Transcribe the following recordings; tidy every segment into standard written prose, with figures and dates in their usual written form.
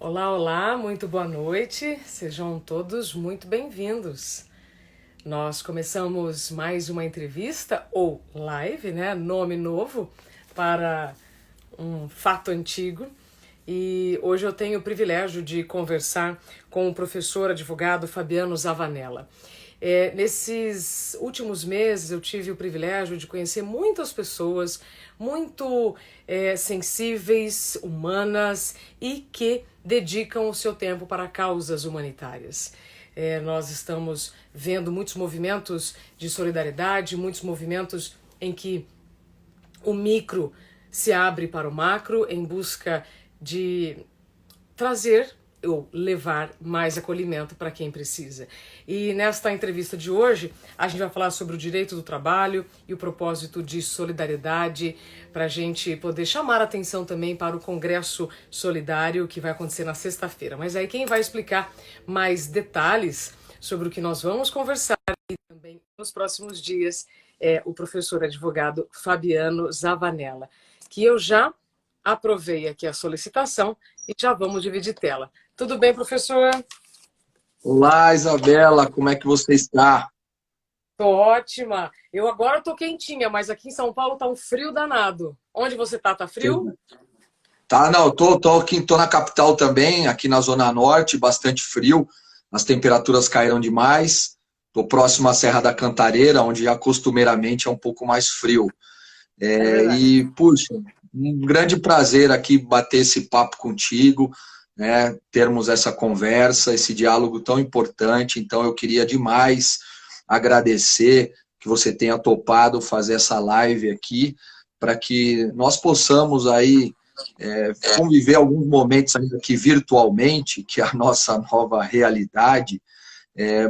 Olá, olá, muito boa noite. Sejam todos muito bem-vindos. Nós começamos mais uma entrevista ou live, né? Nome novo para um fato antigo. E hoje eu tenho o privilégio de conversar com o professor advogado Fabiano Zavanella. Nesses últimos meses eu tive o privilégio de conhecer muitas pessoas muito sensíveis, humanas e que dedicam o seu tempo para causas humanitárias. Nós estamos vendo muitos movimentos de solidariedade, muitos movimentos em que o micro se abre para o macro em busca de trazer ou levar mais acolhimento para quem precisa. E nesta entrevista de hoje, a gente vai falar sobre o direito do trabalho e o propósito de solidariedade, para a gente poder chamar a atenção também para o Congresso Solidário, que vai acontecer na sexta-feira. Mas aí quem vai explicar mais detalhes sobre o que nós vamos conversar e também nos próximos dias é o professor advogado Fabiano Zavanella, que eu já aprovei aqui a solicitação e já vamos dividir tela. Tudo bem, professor? Olá, Isabela, como é que você está? Tô ótima. Eu agora tô quentinha, mas aqui em São Paulo tá um frio danado. Onde você tá? Tá frio? Tá, não, tô aqui, tô na capital também, aqui na Zona Norte, bastante frio, as temperaturas caíram demais. Tô próximo à Serra da Cantareira, onde já costumeiramente é um pouco mais frio. É verdade. Puxa, um grande prazer aqui bater esse papo contigo, né? Termos essa conversa, esse diálogo tão importante. Então, eu queria demais agradecer que você tenha topado fazer essa live aqui, para que nós possamos aí conviver alguns momentos ainda aqui virtualmente, que é a nossa nova realidade,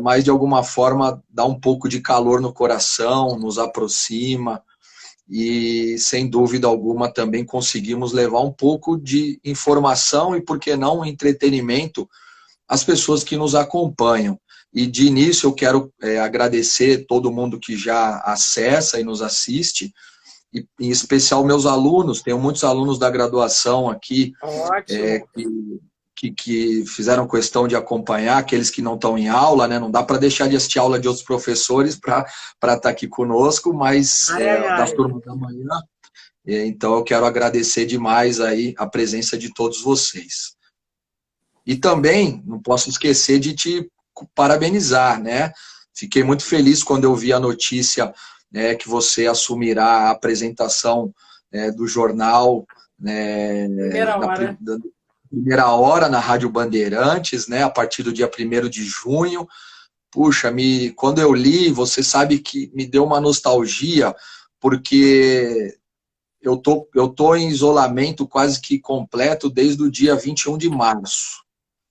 mas de alguma forma dá um pouco de calor no coração, nos aproxima e, sem dúvida alguma, também conseguimos levar um pouco de informação e, por que não, entretenimento às pessoas que nos acompanham. E, de início, eu quero agradecer todo mundo que já acessa e nos assiste, e, em especial, meus alunos. Tenho muitos alunos da graduação aqui Ótimo. que fizeram questão de acompanhar, aqueles que não estão em aula, né? Não dá para deixar de assistir aula de outros professores para estar aqui conosco, mas Ai, ai, das ai. turmas da manhã. Então, eu quero agradecer demais aí a presença de todos vocês. E também não posso esquecer de te parabenizar, né? Fiquei muito feliz quando eu vi a notícia, né, que você assumirá a apresentação do jornal, né, Primeira hora. da primeira hora na Rádio Bandeirantes, né, a partir do dia 1º de junho. Puxa, quando eu li, você sabe que me deu uma nostalgia, porque eu tô em isolamento quase que completo desde o dia 21 de março.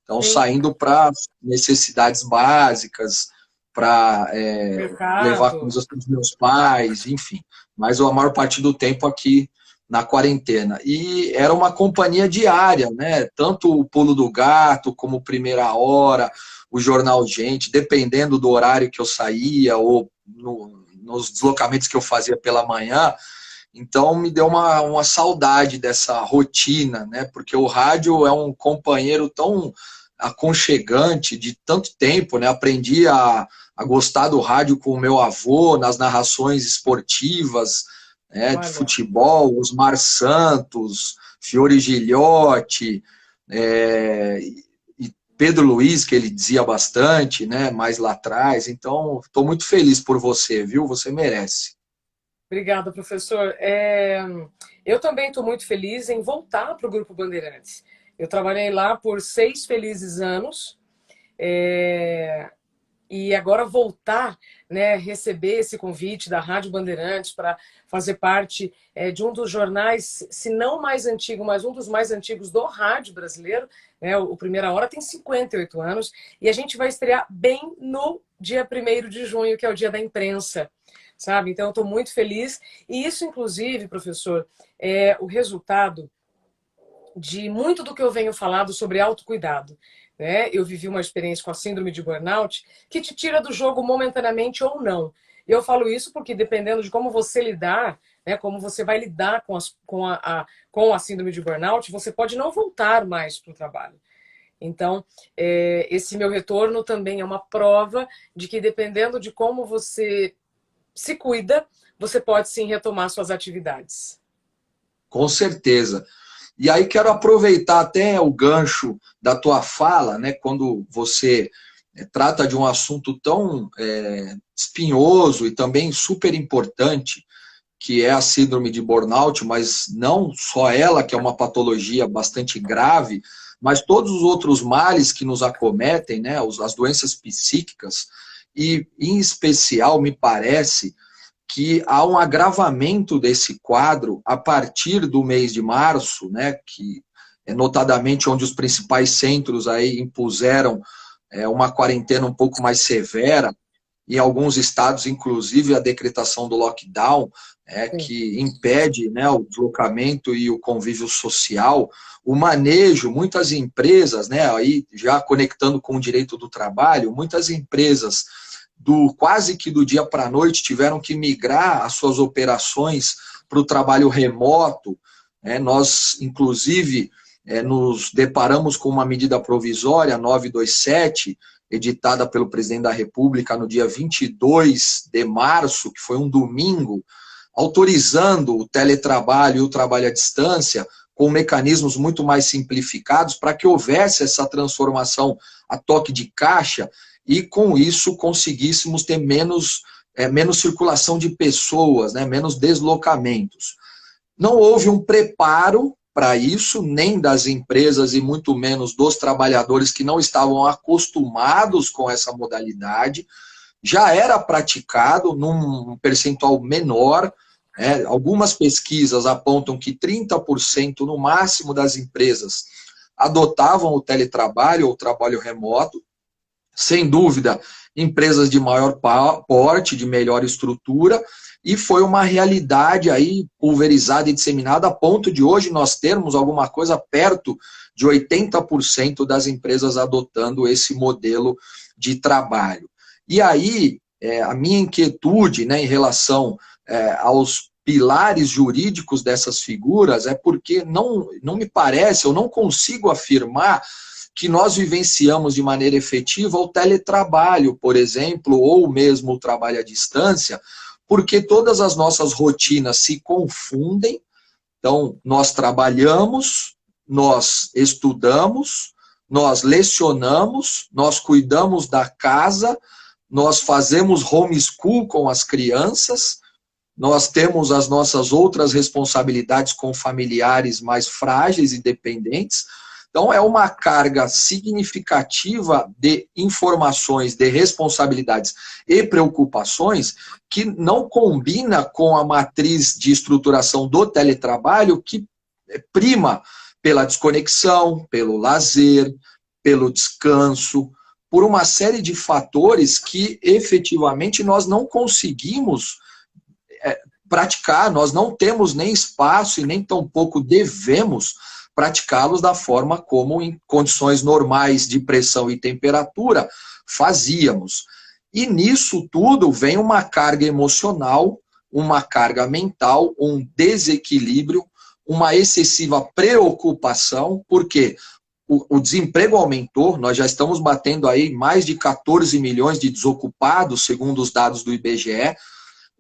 Então, Sim, saindo para necessidades básicas, para levar mercado. coisas para os meus pais, enfim. Mas a maior parte do tempo aqui na quarentena. E era uma companhia diária, né? Tanto o Pulo do Gato, como Primeira Hora, o Jornal Gente, dependendo do horário que eu saía ou nos deslocamentos que eu fazia pela manhã. Então, me deu uma saudade dessa rotina, né? Porque o rádio é um companheiro tão aconchegante de tanto tempo, né? Aprendi a gostar do rádio com o meu avô, nas narrações esportivas, né? De Olha, futebol, Osmar Santos, Fiore Gilhote, e Pedro Luiz, que ele dizia bastante, né? Mais lá atrás. Então, estou muito feliz por você, viu? Você merece. obrigada, professor. Eu também estou muito feliz em voltar para o Grupo Bandeirantes. Eu trabalhei lá por 6 felizes anos. É, E agora voltar, né, receber esse convite da Rádio Bandeirantes para fazer parte de um dos jornais, se não mais antigo, mas um dos mais antigos do rádio brasileiro, né, o Primeira Hora tem 58 anos, e a gente vai estrear bem no dia 1º de junho, que é o dia da imprensa, sabe? Então eu estou muito feliz, e isso, inclusive, professor, é o resultado de muito do que eu venho falando sobre autocuidado. Né? Eu vivi uma experiência com a síndrome de burnout que te tira do jogo momentaneamente ou não. Eu falo isso porque, dependendo de como você lidar, né, como você vai lidar com a síndrome de burnout, você pode não voltar mais para o trabalho. Então, esse meu retorno também é uma prova de que, dependendo de como você se cuida, você pode sim retomar suas atividades. Com certeza. E aí quero aproveitar até o gancho da tua fala, né, quando você trata de um assunto tão espinhoso e também super importante, que é a síndrome de burnout, mas não só ela, que é uma patologia bastante grave, mas todos os outros males que nos acometem, né, as doenças psíquicas, e em especial, me parece que há um agravamento desse quadro a partir do mês de março, né, que é notadamente onde os principais centros aí impuseram uma quarentena um pouco mais severa, em alguns estados, inclusive, a decretação do lockdown, que impede, né, o deslocamento e o convívio social, o manejo, muitas empresas, né, aí já conectando com o direito do trabalho, muitas empresas quase que do dia para a noite tiveram que migrar as suas operações para o trabalho remoto. Nós, inclusive, nos deparamos com uma medida provisória 927, editada pelo presidente da República no dia 22 de março, que foi um domingo, autorizando o teletrabalho e o trabalho à distância com mecanismos muito mais simplificados para que houvesse essa transformação a toque de caixa e, com isso, conseguíssemos ter menos circulação de pessoas, né, menos deslocamentos. Não houve um preparo para isso, nem das empresas e muito menos dos trabalhadores que não estavam acostumados com essa modalidade. Já era praticado num percentual menor. Algumas pesquisas apontam que 30% no máximo das empresas adotavam o teletrabalho ou o trabalho remoto. Sem dúvida, empresas de maior porte, de melhor estrutura, e foi uma realidade aí pulverizada e disseminada a ponto de hoje nós termos alguma coisa perto de 80% das empresas adotando esse modelo de trabalho. E aí, a minha inquietude, né, em relação aos pilares jurídicos dessas figuras é porque não me parece, eu não consigo afirmar que nós vivenciamos de maneira efetiva o teletrabalho, por exemplo, ou mesmo o trabalho à distância, porque todas as nossas rotinas se confundem. Então, nós trabalhamos, nós estudamos, nós lecionamos, nós cuidamos da casa, nós fazemos homeschool com as crianças, nós temos as nossas outras responsabilidades com familiares mais frágeis e dependentes. Então, é uma carga significativa de informações, de responsabilidades e preocupações que não combina com a matriz de estruturação do teletrabalho, que prima pela desconexão, pelo lazer, pelo descanso, por uma série de fatores que efetivamente nós não conseguimos praticar, nós não temos nem espaço e nem tampouco devemos praticá-los da forma como em condições normais de pressão e temperatura fazíamos. E nisso tudo vem uma carga emocional, uma carga mental, um desequilíbrio, uma excessiva preocupação, porque o desemprego aumentou, nós já estamos batendo aí mais de 14 milhões de desocupados, segundo os dados do IBGE.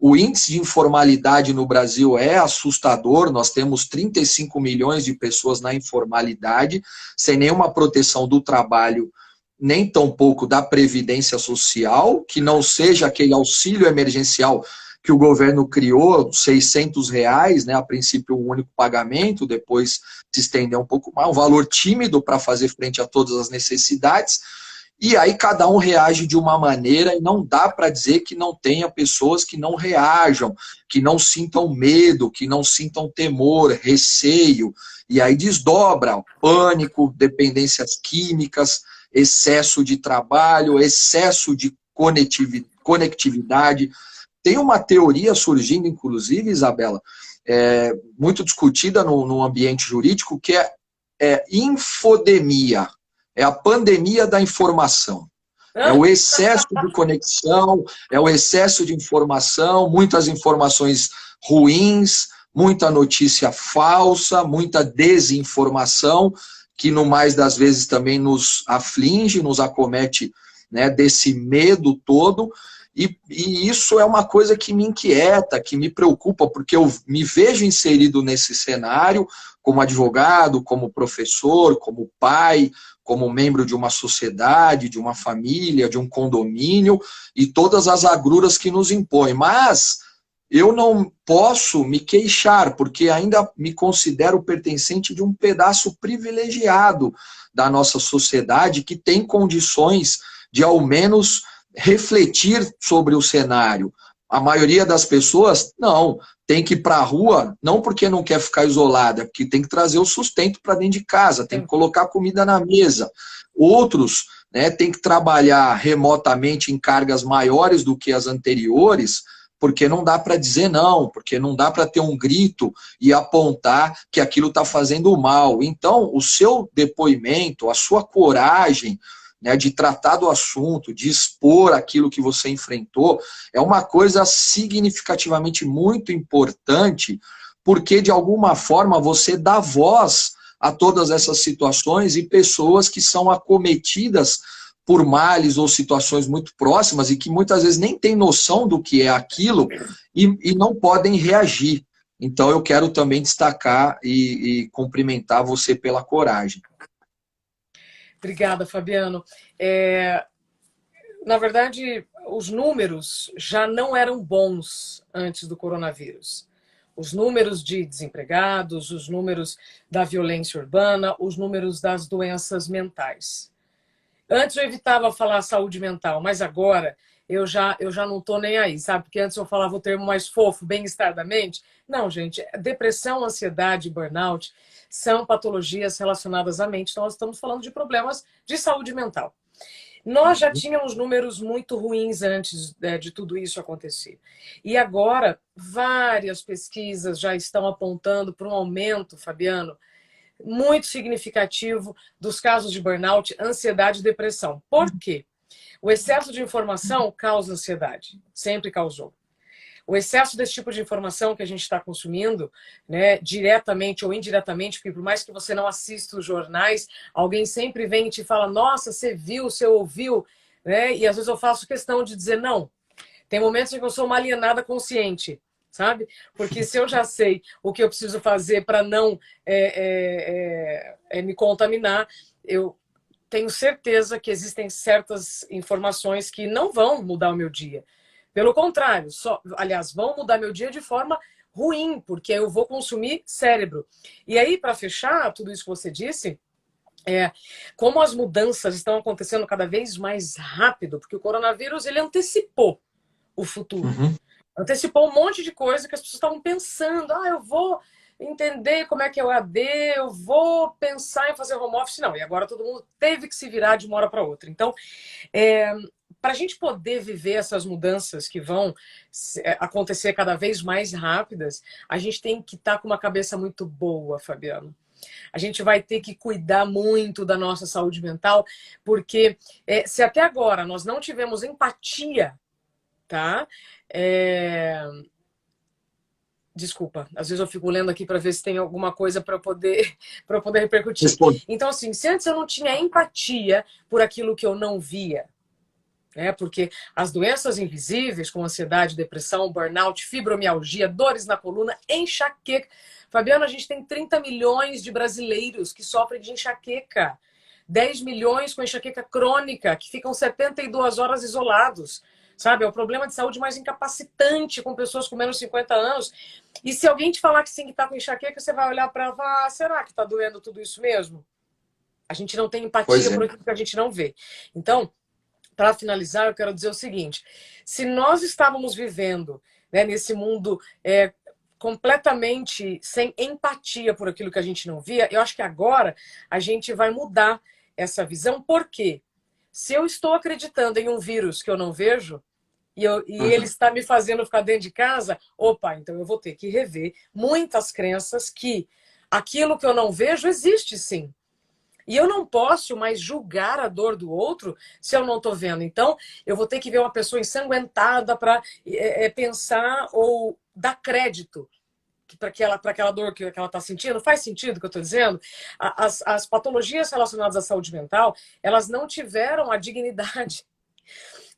O índice de informalidade no Brasil é assustador, nós temos 35 milhões de pessoas na informalidade, sem nenhuma proteção do trabalho, nem tampouco da previdência social, que não seja aquele auxílio emergencial que o governo criou, R$600, né, a princípio um único pagamento, depois se estendeu um pouco mais, um valor tímido para fazer frente a todas as necessidades. E aí cada um reage de uma maneira e não dá para dizer que não tenha pessoas que não reajam, que não sintam medo, que não sintam temor, receio. E aí desdobra pânico, dependências químicas, excesso de trabalho, excesso de conectividade. Tem uma teoria surgindo, inclusive, Isabela, muito discutida no ambiente jurídico, que é infodemia. É a pandemia da informação. É o excesso de conexão, é o excesso de informação, muitas informações ruins, muita notícia falsa, muita desinformação, que no mais das vezes também nos aflige, nos acomete, né, desse medo todo, e isso é uma coisa que me inquieta, que me preocupa, porque eu me vejo inserido nesse cenário como advogado, como professor, como pai, como membro de uma sociedade, de uma família, de um condomínio, e todas as agruras que nos impõem. Mas eu não posso me queixar, porque ainda me considero pertencente de um pedaço privilegiado da nossa sociedade que tem condições de, ao menos, refletir sobre o cenário. A maioria das pessoas, não, tem que ir para a rua, não porque não quer ficar isolada, porque tem que trazer o sustento para dentro de casa, tem que colocar comida na mesa. Outros, né, tem que trabalhar remotamente em cargas maiores do que as anteriores, porque não dá para dizer não, porque não dá para ter um grito e apontar que aquilo está fazendo mal. Então, o seu depoimento, a sua coragem, né, de tratar do assunto, de expor aquilo que você enfrentou, é uma coisa significativamente muito importante, porque, de alguma forma, você dá voz a todas essas situações e pessoas que são acometidas por males ou situações muito próximas e que muitas vezes nem têm noção do que é aquilo e não podem reagir. Então, eu quero também destacar e cumprimentar você pela coragem. Obrigada, Fabiano. Na verdade, os números já não eram bons antes do coronavírus. Os números de desempregados, os números da violência urbana, os números das doenças mentais. Antes eu evitava falar saúde mental, mas agora eu já não estou nem aí, sabe? Porque antes eu falava o termo mais fofo, bem-estar da mente. Não, gente, depressão, ansiedade, burnout são patologias relacionadas à mente. Então, nós estamos falando de problemas de saúde mental. Nós já tínhamos números muito ruins antes de tudo isso acontecer. E agora, várias pesquisas já estão apontando para um aumento, Fabiano, muito significativo dos casos de burnout, ansiedade e depressão. Por quê? O excesso de informação causa ansiedade, sempre causou. O excesso desse tipo de informação que a gente está consumindo, né, diretamente ou indiretamente, porque por mais que você não assista os jornais, alguém sempre vem e te fala, nossa, você viu, você ouviu, né? E às vezes eu faço questão de dizer não. Tem momentos em que eu sou uma alienada consciente, sabe? Porque se eu já sei o que eu preciso fazer para não me contaminar, eu tenho certeza que existem certas informações que não vão mudar o meu dia. Pelo contrário, aliás, vão mudar meu dia de forma ruim, porque eu vou consumir cérebro. E aí, para fechar tudo isso que você disse, como as mudanças estão acontecendo cada vez mais rápido, porque o coronavírus ele antecipou o futuro. Uhum. Antecipou um monte de coisa que as pessoas estavam pensando. Eu vou entender como é que é o AD, eu vou pensar em fazer home office. Não, e agora todo mundo teve que se virar de uma hora para outra. Então, para a gente poder viver essas mudanças que vão acontecer cada vez mais rápidas, a gente tem que estar com uma cabeça muito boa, Fabiano. A gente vai ter que cuidar muito da nossa saúde mental, porque se até agora nós não tivemos empatia, tá? Desculpa, às vezes eu fico lendo aqui para ver se tem alguma coisa para eu poder repercutir. Então, assim, se antes eu não tinha empatia por aquilo que eu não via, porque as doenças invisíveis, como ansiedade, depressão, burnout, fibromialgia, dores na coluna, enxaqueca. Fabiano, a gente tem 30 milhões de brasileiros que sofrem de enxaqueca. 10 milhões com enxaqueca crônica, que ficam 72 horas isolados. Sabe? É o problema de saúde mais incapacitante com pessoas com menos de 50 anos. E se alguém te falar que sim, que está com enxaqueca, você vai olhar para ela, será que está doendo tudo isso mesmo? A gente não tem empatia por aquilo que a gente não vê. Então, para finalizar, eu quero dizer o seguinte: se nós estávamos vivendo, né, nesse mundo completamente sem empatia por aquilo que a gente não via, eu acho que agora a gente vai mudar essa visão. Por quê? Se eu estou acreditando em um vírus que eu não vejo, e ele está me fazendo ficar dentro de casa, então eu vou ter que rever muitas crenças que aquilo que eu não vejo existe sim. E eu não posso mais julgar a dor do outro se eu não estou vendo. Então, eu vou ter que ver uma pessoa ensanguentada para pensar ou dar crédito para aquela dor que ela está sentindo? Faz sentido o que eu estou dizendo? As patologias relacionadas à saúde mental, elas não tiveram a dignidade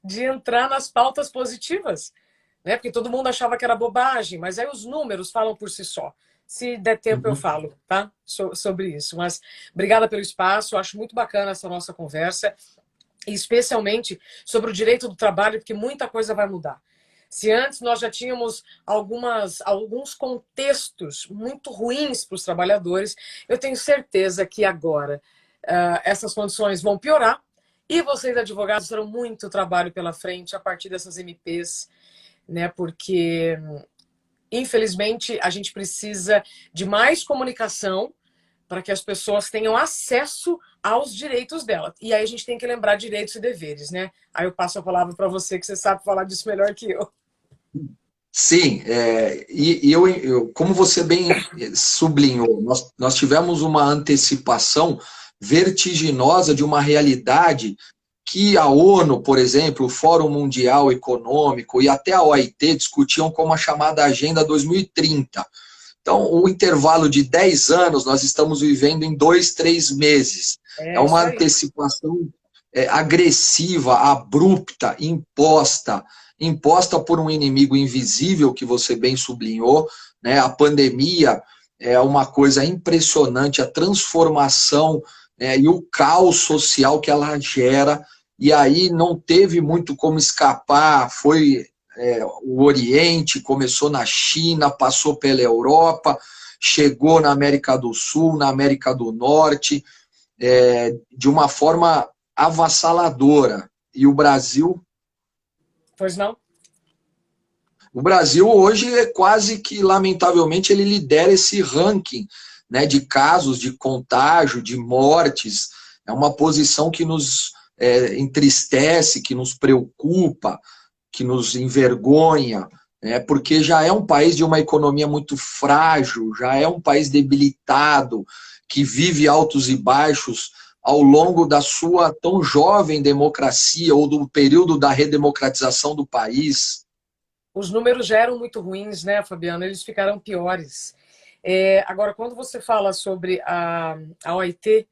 de entrar nas pautas positivas, né? Porque todo mundo achava que era bobagem, mas aí os números falam por si só. Se der tempo eu falo, tá? Sobre isso. Mas obrigada pelo espaço, eu acho muito bacana essa nossa conversa, especialmente sobre o direito do trabalho, porque muita coisa vai mudar. Se antes nós já tínhamos alguns contextos muito ruins para os trabalhadores, eu tenho certeza que agora essas condições vão piorar e vocês, advogados, terão muito trabalho pela frente a partir dessas MPs, né? Porque, infelizmente, a gente precisa de mais comunicação para que as pessoas tenham acesso aos direitos delas. E aí a gente tem que lembrar direitos e deveres, né? Aí eu passo a palavra para você, que você sabe falar disso melhor que eu. Sim, como você bem sublinhou, nós tivemos uma antecipação vertiginosa de uma realidade que a ONU, por exemplo, o Fórum Mundial Econômico e até a OIT discutiam como a chamada Agenda 2030. Então, o intervalo de 10 anos nós estamos vivendo em 2, 3 meses. É uma antecipação agressiva, abrupta, imposta por um inimigo invisível, que você bem sublinhou, né? A pandemia é uma coisa impressionante, a transformação, né, e o caos social que ela gera, e aí não teve muito como escapar, foi o Oriente, começou na China, passou pela Europa, chegou na América do Sul, na América do Norte, de uma forma avassaladora. E o Brasil... Pois não? O Brasil hoje é quase que, lamentavelmente, ele lidera esse ranking, né, de casos de contágio, de mortes. É uma posição que nos entristece, que nos preocupa, que nos envergonha, né, porque já é um país de uma economia muito frágil, já é um país debilitado, que vive altos e baixos ao longo da sua tão jovem democracia ou do período da redemocratização do país. Os números já eram muito ruins, né, Fabiano? Eles ficaram piores. Agora, quando você fala sobre a OIT,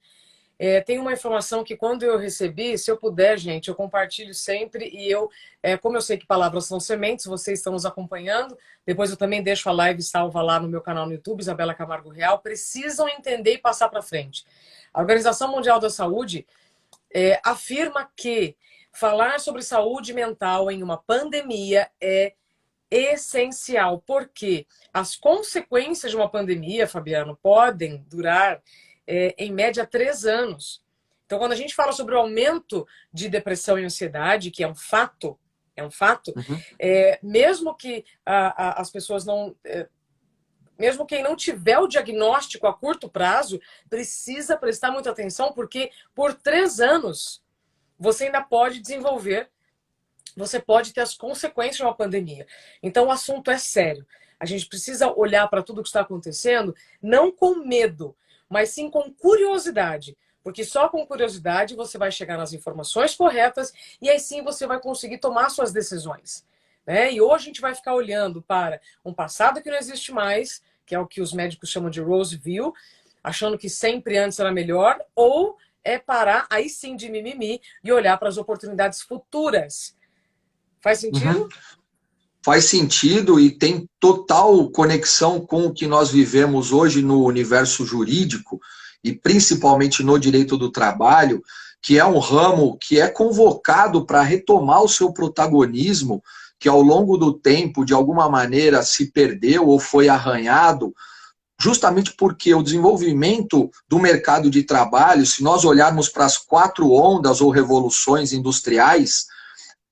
tem uma informação que quando eu recebi, se eu puder, gente, eu compartilho sempre e como eu sei que palavras são sementes, vocês estão nos acompanhando, depois eu também deixo a live salva lá no meu canal no YouTube, Isabela Camargo Real, precisam entender e passar para frente. A Organização Mundial da Saúde afirma que falar sobre saúde mental em uma pandemia é essencial, porque as consequências de uma pandemia, Fabiano, podem durar em média 3 anos. Então, quando a gente fala sobre o aumento de depressão e ansiedade, que é um fato, mesmo que as pessoas não... mesmo quem não tiver o diagnóstico a curto prazo, precisa prestar muita atenção, porque por 3 anos você ainda pode desenvolver, você pode ter as consequências de uma pandemia. Então o assunto é sério. A gente precisa olhar para tudo que está acontecendo, não com medo, mas sim com curiosidade. Porque só com curiosidade você vai chegar nas informações corretas e aí sim você vai conseguir tomar suas decisões, né? E hoje a gente vai ficar olhando para um passado que não existe mais, que é o que os médicos chamam de rose view, achando que sempre antes era melhor, ou parar aí sim de mimimi e olhar para as oportunidades futuras. Faz sentido? Faz sentido e tem total conexão com o que nós vivemos hoje no universo jurídico e principalmente no direito do trabalho, que é um ramo que é convocado para retomar o seu protagonismo, que ao longo do tempo, de alguma maneira, se perdeu ou foi arranhado, justamente porque o desenvolvimento do mercado de trabalho, se nós olharmos para as 4 ondas ou revoluções industriais,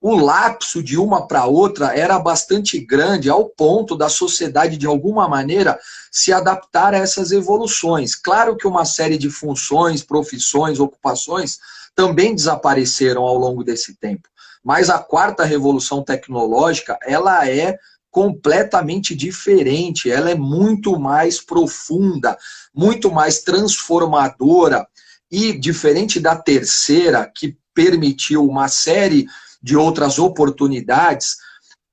o lapso de uma para outra era bastante grande, ao ponto da sociedade, de alguma maneira, se adaptar a essas evoluções. Claro que uma série de funções, profissões, ocupações também desapareceram ao longo desse tempo. Mas a 4ª revolução tecnológica, ela é completamente diferente, ela é muito mais profunda, muito mais transformadora e, diferente da 3ª, que permitiu uma série de outras oportunidades,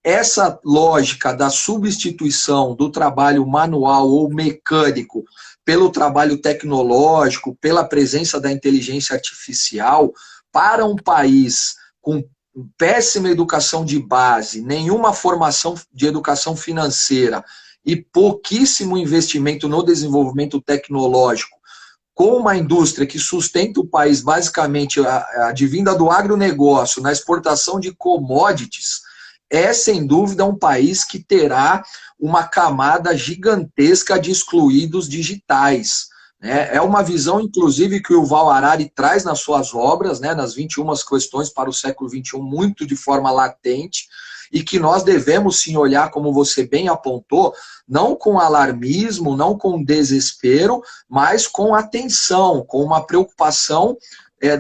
essa lógica da substituição do trabalho manual ou mecânico pelo trabalho tecnológico, pela presença da inteligência artificial, para um país com péssima educação de base, nenhuma formação de educação financeira e pouquíssimo investimento no desenvolvimento tecnológico, com uma indústria que sustenta o país basicamente advinda do agronegócio, na exportação de commodities, é sem dúvida um país que terá uma camada gigantesca de excluídos digitais. É uma visão, inclusive, que o Yuval Harari traz nas suas obras, nas 21 questões para o século XXI, muito de forma latente, e que nós devemos sim olhar, como você bem apontou, não com alarmismo, não com desespero, mas com atenção, com uma preocupação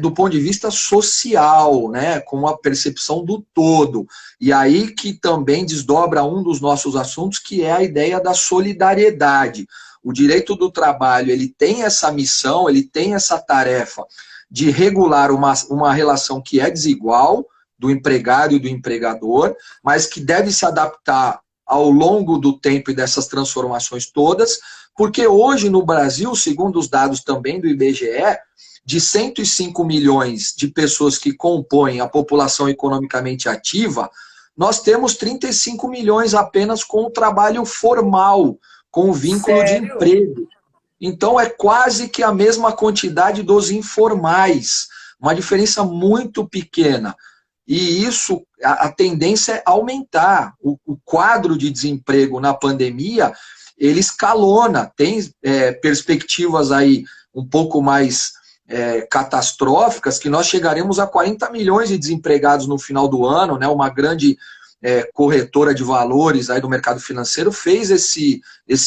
do ponto de vista social, com a percepção do todo. E aí que também desdobra um dos nossos assuntos, que é a ideia da solidariedade. O direito do trabalho, ele tem essa missão, ele tem essa tarefa de regular uma relação que é desigual, do empregado e do empregador, mas que deve se adaptar ao longo do tempo e dessas transformações todas, porque hoje no Brasil, segundo os dados também do IBGE, de 105 milhões de pessoas que compõem a população economicamente ativa, nós temos 35 milhões apenas com o trabalho formal, com o vínculo de emprego. Então é quase que a mesma quantidade dos informais, uma diferença muito pequena. E isso, a tendência é aumentar. O quadro de desemprego na pandemia, ele escalona, tem perspectivas aí um pouco mais catastróficas, que nós chegaremos a 40 milhões de desempregados no final do ano, uma grande corretora de valores aí do mercado financeiro fez esse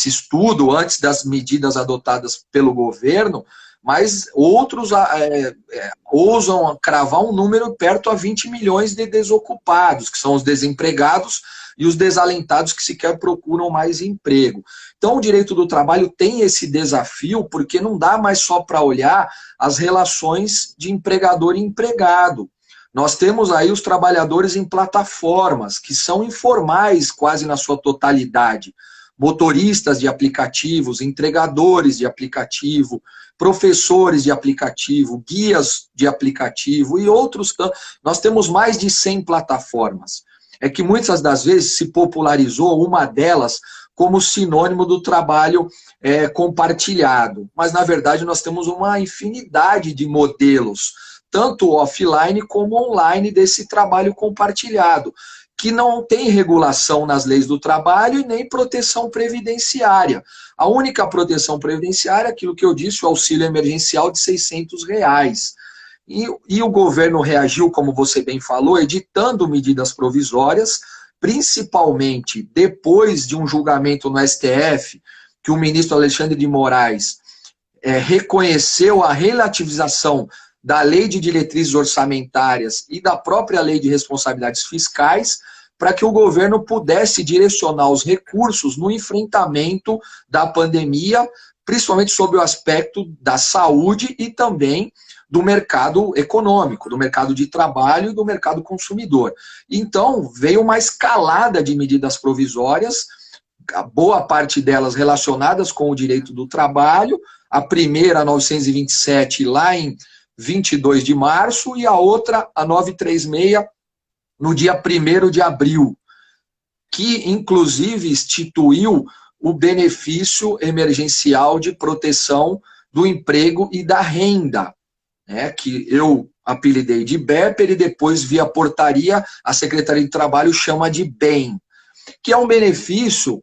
estudo antes das medidas adotadas pelo governo, mas outros ousam cravar um número perto a 20 milhões de desocupados, que são os desempregados e os desalentados que sequer procuram mais emprego. Então, o direito do trabalho tem esse desafio, porque não dá mais só para olhar as relações de empregador e empregado. Nós temos aí os trabalhadores em plataformas, que são informais quase na sua totalidade. Motoristas de aplicativos, entregadores de aplicativo, professores de aplicativo, guias de aplicativo e outros. Nós temos mais de 100 plataformas. É que muitas das vezes se popularizou uma delas como sinônimo do trabalho compartilhado. Mas, na verdade, nós temos uma infinidade de modelos, tanto offline como online, desse trabalho compartilhado, que não tem regulação nas leis do trabalho e nem proteção previdenciária. A única proteção previdenciária é aquilo que eu disse, o auxílio emergencial de R$600. E o governo reagiu, como você bem falou, editando medidas provisórias, principalmente depois de um julgamento no STF, que o ministro Alexandre de Moraes reconheceu a relativização da Lei de Diretrizes Orçamentárias e da própria Lei de Responsabilidades Fiscais, para que o governo pudesse direcionar os recursos no enfrentamento da pandemia, principalmente sob o aspecto da saúde e também do mercado econômico, do mercado de trabalho e do mercado consumidor. Então, veio uma escalada de medidas provisórias, a boa parte delas relacionadas com o direito do trabalho, a primeira, a 927, lá em 22 de março, e a outra, a 936, no dia 1º de abril, que inclusive instituiu o benefício emergencial de proteção do emprego e da renda, que eu apelidei de BEPER e depois, via portaria, a Secretaria de Trabalho chama de BEM, que é um benefício,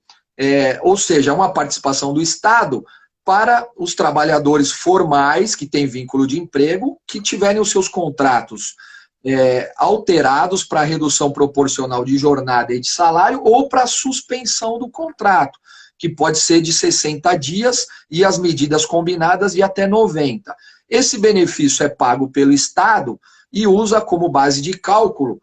ou seja, uma participação do Estado para os trabalhadores formais que têm vínculo de emprego, que tiverem os seus contratos alterados para redução proporcional de jornada e de salário ou para suspensão do contrato, que pode ser de 60 dias e as medidas combinadas de até 90. Esse benefício é pago pelo Estado e usa como base de cálculo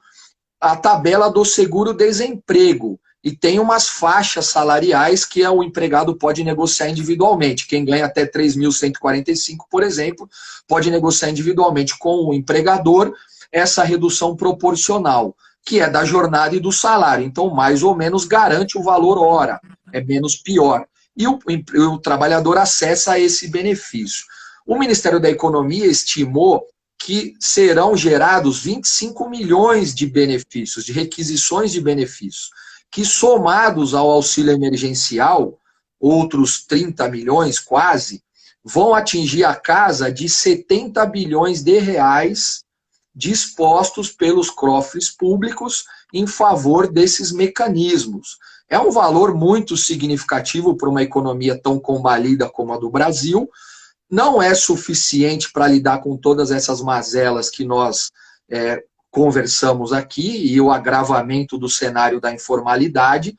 a tabela do seguro-desemprego. E tem umas faixas salariais que o empregado pode negociar individualmente. Quem ganha até 3.145, por exemplo, pode negociar individualmente com o empregador essa redução proporcional. que é da jornada e do salário. Então, mais ou menos garante o valor hora, é menos pior. E o trabalhador acessa esse benefício. O Ministério da Economia estimou que serão gerados 25 milhões de benefícios, de requisições de benefícios, que somados ao auxílio emergencial, outros 30 milhões quase, vão atingir a casa de 70 bilhões de reais dispostos pelos cofres públicos em favor desses mecanismos. É um valor muito significativo para uma economia tão combalida como a do Brasil. Não é suficiente para lidar com todas essas mazelas que nós conversamos aqui e o agravamento do cenário da informalidade,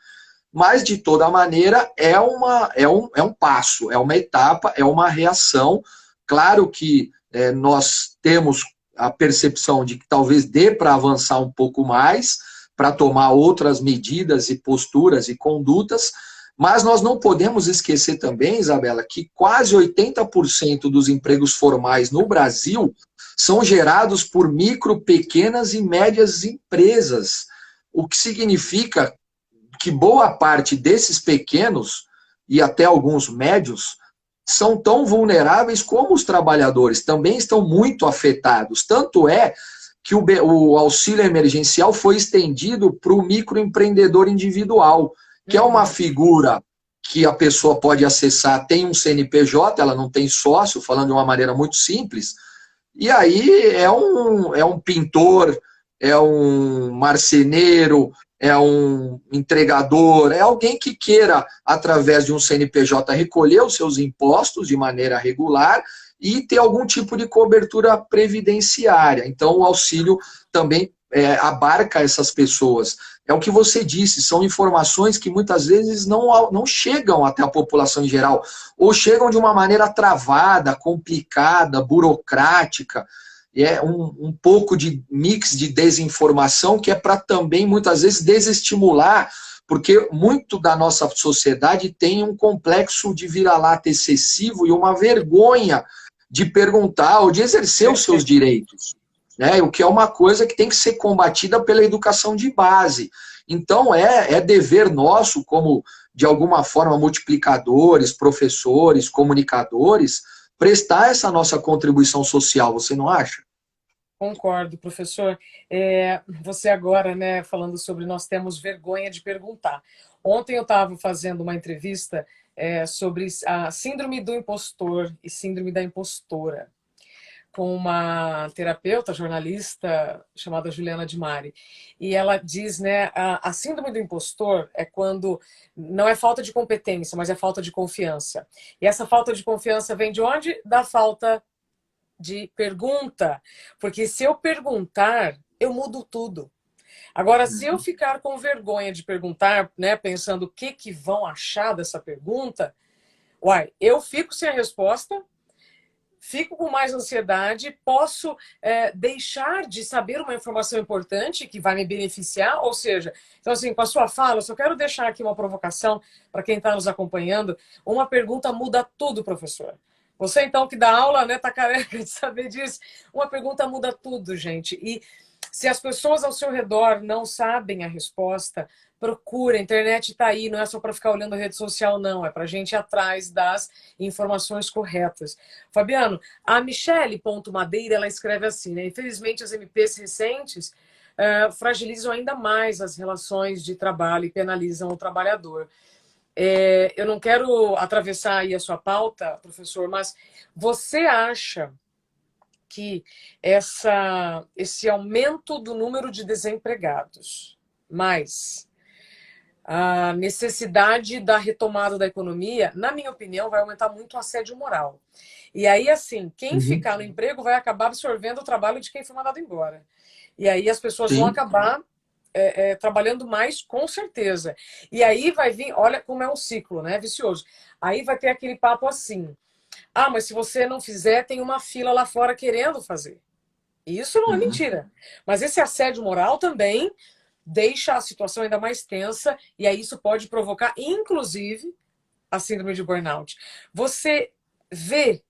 mas, de toda maneira, é um passo, é uma etapa, é uma reação. Claro que nós temos a percepção de que talvez dê para avançar um pouco mais, para tomar outras medidas e posturas e condutas, mas nós não podemos esquecer também, Isabela, que quase 80% dos empregos formais no Brasil são gerados por micro, pequenas e médias empresas, o que significa que boa parte desses pequenos e até alguns médios são tão vulneráveis como os trabalhadores, também estão muito afetados. Tanto é que o auxílio emergencial foi estendido para o microempreendedor individual, que é uma figura que a pessoa pode acessar, tem um CNPJ, ela não tem sócio, falando de uma maneira muito simples, e aí é um pintor, é um marceneiro, é um entregador, é alguém que queira, através de um CNPJ, recolher os seus impostos de maneira regular e ter algum tipo de cobertura previdenciária. Então, o auxílio também abarca essas pessoas. É o que você disse, são informações que muitas vezes não chegam até a população em geral, ou chegam de uma maneira travada, complicada, burocrática. É um pouco de mix de desinformação que é para também, muitas vezes, desestimular, porque muito da nossa sociedade tem um complexo de vira-lata excessivo e uma vergonha de perguntar ou de exercer os seus direitos, né? O que é uma coisa que tem que ser combatida pela educação de base. Então, é dever nosso, como, de alguma forma, multiplicadores, professores, comunicadores, prestar essa nossa contribuição social, você não acha? Concordo, professor. Você agora, né, falando sobre nós temos vergonha de perguntar. Ontem eu estava fazendo uma entrevista sobre a síndrome do impostor e síndrome da impostora com uma terapeuta, jornalista chamada Juliana Di Mari. E ela diz, né, a síndrome do impostor é quando não é falta de competência, mas é falta de confiança. E essa falta de confiança vem de onde? Da falta de pergunta. Porque se eu perguntar, eu mudo tudo. Agora, se eu ficar com vergonha de perguntar, né, pensando o que vão achar dessa pergunta, eu fico sem a resposta, fico com mais ansiedade, posso deixar de saber uma informação importante que vai me beneficiar, ou seja, então assim, com a sua fala, eu só quero deixar aqui uma provocação para quem está nos acompanhando, uma pergunta muda tudo, professor. Você então que dá aula, né, tá careca de saber disso, uma pergunta muda tudo, gente, e se as pessoas ao seu redor não sabem a resposta, procura, a internet está aí, não é só para ficar olhando a rede social, não, é para a gente ir atrás das informações corretas. Fabiano, a Michele Madeira, ela escreve assim, né? Infelizmente, as MPs recentes fragilizam ainda mais as relações de trabalho e penalizam o trabalhador. Eu não quero atravessar aí a sua pauta, professor, mas você acha que esse aumento do número de desempregados, mais a necessidade da retomada da economia, na minha opinião, vai aumentar muito o assédio moral. E aí, assim, quem ficar no emprego vai acabar absorvendo o trabalho de quem foi mandado embora. E aí as pessoas vão acabar trabalhando mais, com certeza. E aí vai vir, olha como é um ciclo, né, vicioso. Aí vai ter aquele papo assim, mas se você não fizer, tem uma fila lá fora querendo fazer. E isso não é mentira. Mas esse assédio moral também deixa a situação ainda mais tensa e aí isso pode provocar, inclusive, a síndrome de burnout. Você vê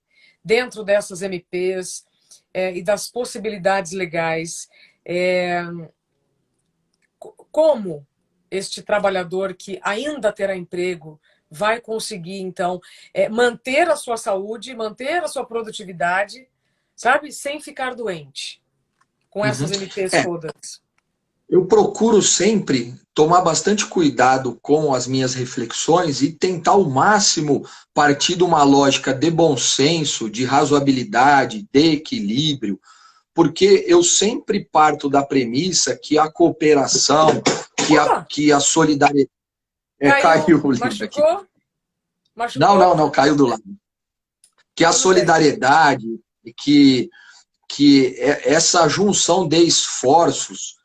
dentro dessas MPs e das possibilidades legais como este trabalhador que ainda terá emprego vai conseguir, então, manter a sua saúde, manter a sua produtividade, sabe? Sem ficar doente com essas MPs todas. Eu procuro sempre tomar bastante cuidado com as minhas reflexões e tentar ao máximo partir de uma lógica de bom senso, de razoabilidade, de equilíbrio, porque eu sempre parto da premissa que a cooperação, que a solidariedade... Caiu o livro aqui. Machucou? Não, caiu do lado. Que a solidariedade, que essa junção de esforços,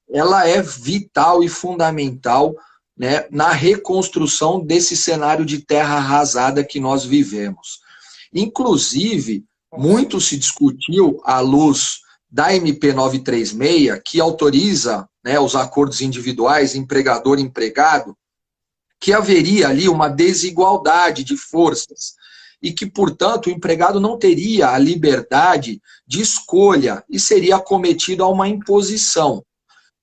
ela é vital e fundamental, né, na reconstrução desse cenário de terra arrasada que nós vivemos. Inclusive, muito se discutiu à luz da MP 936, que autoriza, né, os acordos individuais, empregador-empregado, que haveria ali uma desigualdade de forças e que, portanto, o empregado não teria a liberdade de escolha e seria acometido a uma imposição.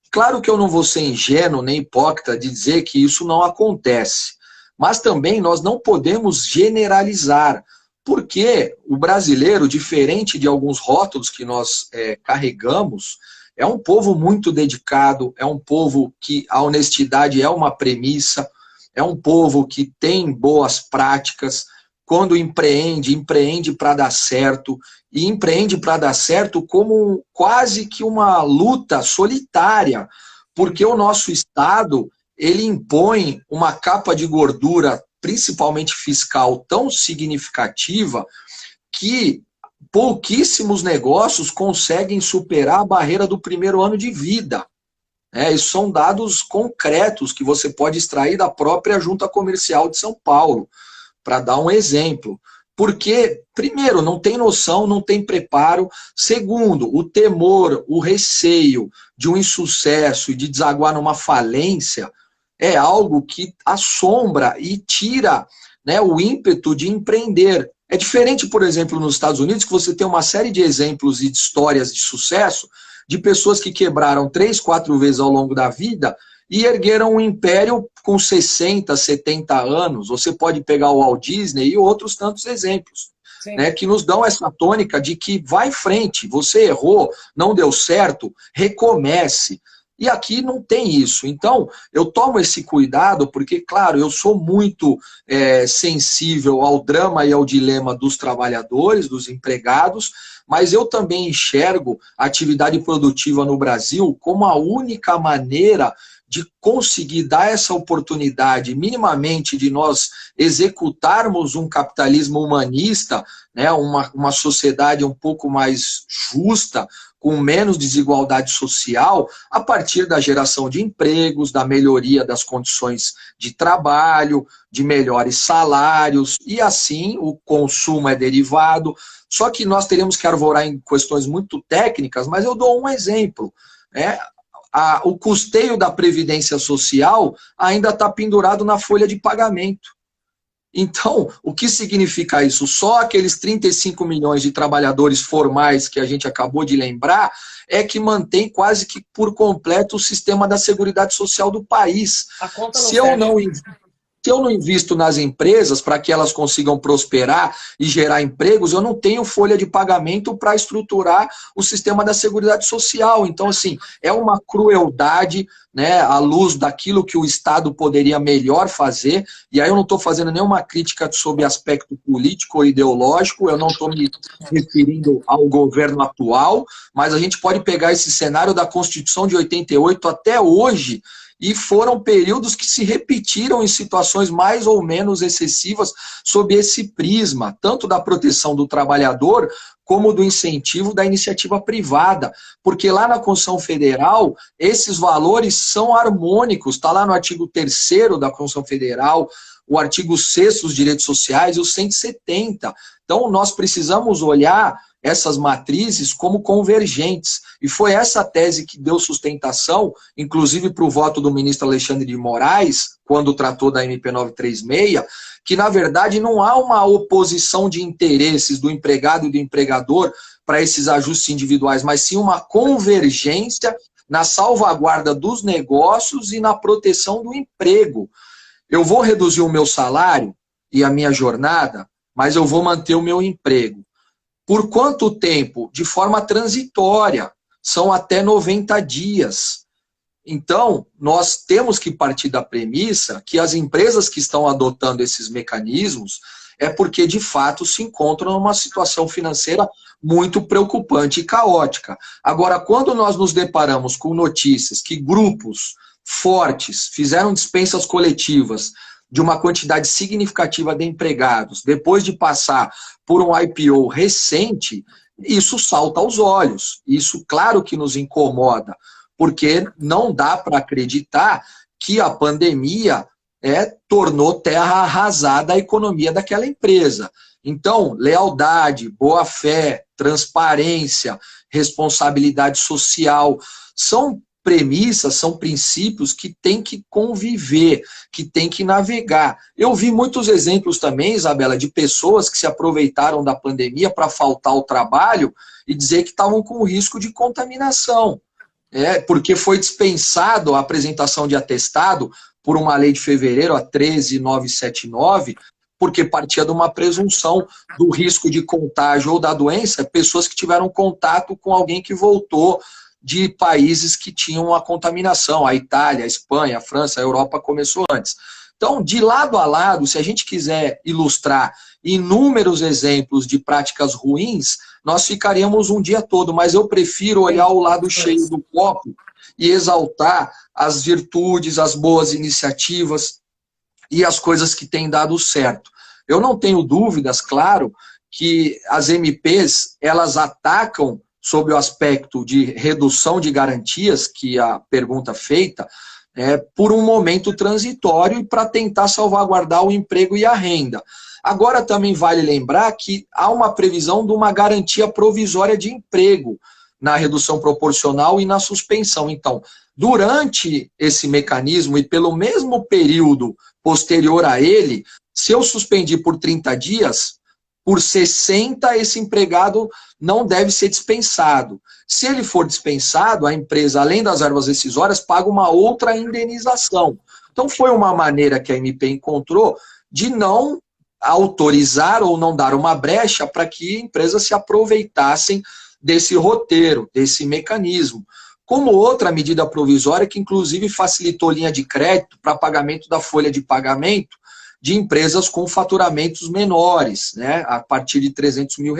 Claro que eu não vou ser ingênuo nem hipócrita de dizer que isso não acontece, mas também nós não podemos generalizar, porque o brasileiro, diferente de alguns rótulos que nós carregamos, é um povo muito dedicado, é um povo que a honestidade é uma premissa, é um povo que tem boas práticas, quando empreende para dar certo, e empreende para dar certo como quase que uma luta solitária, porque o nosso Estado, ele impõe uma capa de gordura, principalmente fiscal, tão significativa, que pouquíssimos negócios conseguem superar a barreira do primeiro ano de vida. Isso são dados concretos que você pode extrair da própria Junta Comercial de São Paulo, para dar um exemplo. Porque, primeiro, não tem noção, não tem preparo. Segundo, o temor, o receio de um insucesso e de desaguar numa falência é algo que assombra e tira, né, o ímpeto de empreender. É diferente, por exemplo, nos Estados Unidos, que você tem uma série de exemplos e de histórias de sucesso de pessoas que quebraram 3, 4 vezes ao longo da vida e ergueram um império com 60, 70 anos. Você pode pegar o Walt Disney e outros tantos exemplos, né, que nos dão essa tônica de que vai em frente, você errou, não deu certo, recomece. E aqui não tem isso. Então, eu tomo esse cuidado porque, claro, eu sou muito sensível ao drama e ao dilema dos trabalhadores, dos empregados, mas eu também enxergo a atividade produtiva no Brasil como a única maneira de conseguir dar essa oportunidade minimamente de nós executarmos um capitalismo humanista, né, uma sociedade um pouco mais justa, com menos desigualdade social, a partir da geração de empregos, da melhoria das condições de trabalho, de melhores salários, e assim o consumo é derivado. Só que nós teríamos que arvorar em questões muito técnicas, mas eu dou um exemplo, né? O custeio da Previdência Social ainda está pendurado na folha de pagamento. Então, o que significa isso? Só aqueles 35 milhões de trabalhadores formais que a gente acabou de lembrar é que mantém quase que por completo o sistema da Seguridade Social do país. Se eu não invisto nas empresas para que elas consigam prosperar e gerar empregos, eu não tenho folha de pagamento para estruturar o sistema da Seguridade Social. Então, assim, é uma crueldade, né, à luz daquilo que o Estado poderia melhor fazer, e aí eu não estou fazendo nenhuma crítica sobre aspecto político ou ideológico, eu não estou me referindo ao governo atual, mas a gente pode pegar esse cenário da Constituição de 88 até hoje, e foram períodos que se repetiram em situações mais ou menos excessivas sob esse prisma, tanto da proteção do trabalhador, como do incentivo da iniciativa privada, porque lá na Constituição Federal, esses valores são harmônicos, está lá no artigo 3º da Constituição Federal, o artigo 6º dos direitos sociais e o 170. Então, nós precisamos olhar essas matrizes como convergentes. E foi essa tese que deu sustentação, inclusive para o voto do ministro Alexandre de Moraes, quando tratou da MP 936, que, na verdade, não há uma oposição de interesses do empregado e do empregador para esses ajustes individuais, mas sim uma convergência na salvaguarda dos negócios e na proteção do emprego. Eu vou reduzir o meu salário e a minha jornada, mas eu vou manter o meu emprego. Por quanto tempo? De forma transitória. São até 90 dias. Então, nós temos que partir da premissa que as empresas que estão adotando esses mecanismos é porque, de fato, se encontram numa situação financeira muito preocupante e caótica. Agora, quando nós nos deparamos com notícias que grupos fortes fizeram dispensas coletivas de uma quantidade significativa de empregados, depois de passar por um IPO recente, isso salta aos olhos. Isso, claro que nos incomoda, porque não dá para acreditar que a pandemia tornou terra arrasada a economia daquela empresa. Então, lealdade, boa-fé, transparência, responsabilidade social, são premissas, são princípios que têm que conviver, que têm que navegar. Eu vi muitos exemplos também, Isabela, de pessoas que se aproveitaram da pandemia para faltar ao trabalho e dizer que estavam com risco de contaminação. Porque foi dispensado a apresentação de atestado por uma lei de fevereiro, a 13979, porque partia de uma presunção do risco de contágio ou da doença, pessoas que tiveram contato com alguém que voltou de países que tinham a contaminação, a Itália, a Espanha, a França, a Europa começou antes. Então, de lado a lado, se a gente quiser ilustrar inúmeros exemplos de práticas ruins, nós ficaríamos um dia todo, mas eu prefiro olhar o lado cheio do copo e exaltar as virtudes, as boas iniciativas e as coisas que têm dado certo. Eu não tenho dúvidas, claro, que as MPs, elas atacam sob o aspecto de redução de garantias, que a pergunta feita, por um momento transitório e para tentar salvaguardar o emprego e a renda. Agora também vale lembrar que há uma previsão de uma garantia provisória de emprego na redução proporcional e na suspensão. Então, durante esse mecanismo e pelo mesmo período posterior a ele, se eu suspendi por 30 dias, por 60 esse empregado não deve ser dispensado. Se ele for dispensado, a empresa, além das verbas rescisórias, paga uma outra indenização. Então, foi uma maneira que a MP encontrou de não autorizar ou não dar uma brecha para que empresas se aproveitassem desse roteiro, desse mecanismo. Como outra medida provisória que, inclusive, facilitou linha de crédito para pagamento da folha de pagamento de empresas com faturamentos menores, a partir de R$300 mil.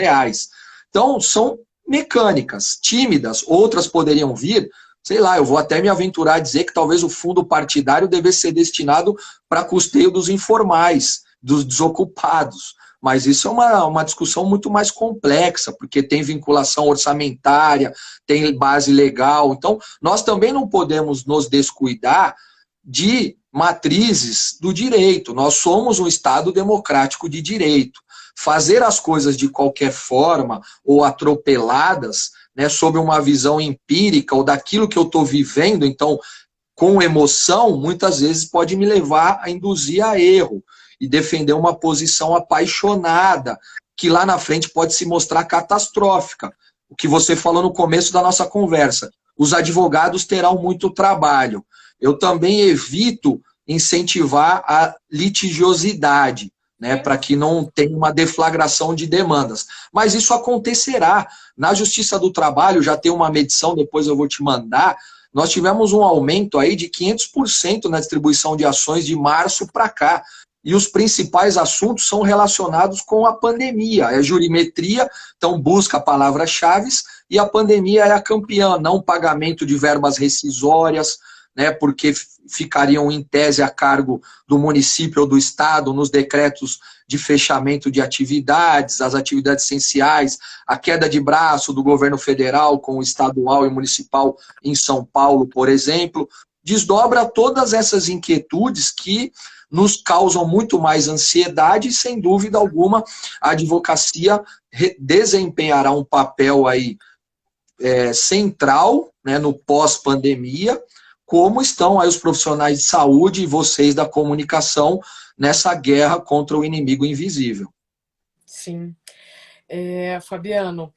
Então, são mecânicas, tímidas, outras poderiam vir, sei lá, eu vou até me aventurar a dizer que talvez o fundo partidário devesse ser destinado para custeio dos informais, dos desocupados. Mas isso é uma discussão muito mais complexa, porque tem vinculação orçamentária, tem base legal. Então, nós também não podemos nos descuidar de matrizes do direito. Nós somos um Estado democrático de direito. Fazer as coisas de qualquer forma ou atropeladas, sob uma visão empírica ou daquilo que eu estou vivendo, então, com emoção, muitas vezes pode me levar a induzir a erro e defender uma posição apaixonada, que lá na frente pode se mostrar catastrófica. O que você falou no começo da nossa conversa. Os advogados terão muito trabalho. Eu também evito incentivar a litigiosidade, para que não tenha uma deflagração de demandas. Mas isso acontecerá. Na Justiça do Trabalho, já tem uma medição, depois eu vou te mandar, nós tivemos um aumento aí de 500% na distribuição de ações de março para cá. E os principais assuntos são relacionados com a pandemia. É jurimetria, então busca palavras-chave, e a pandemia é a campeã, não pagamento de verbas rescisórias, porque ficariam em tese a cargo do município ou do estado nos decretos de fechamento de atividades, as atividades essenciais, a queda de braço do governo federal com o estadual e municipal em São Paulo, por exemplo, desdobra todas essas inquietudes que nos causam muito mais ansiedade e, sem dúvida alguma, a advocacia desempenhará um papel aí central, no pós-pandemia, como estão aí os profissionais de saúde e vocês da comunicação nessa guerra contra o inimigo invisível. Sim. Fabiano,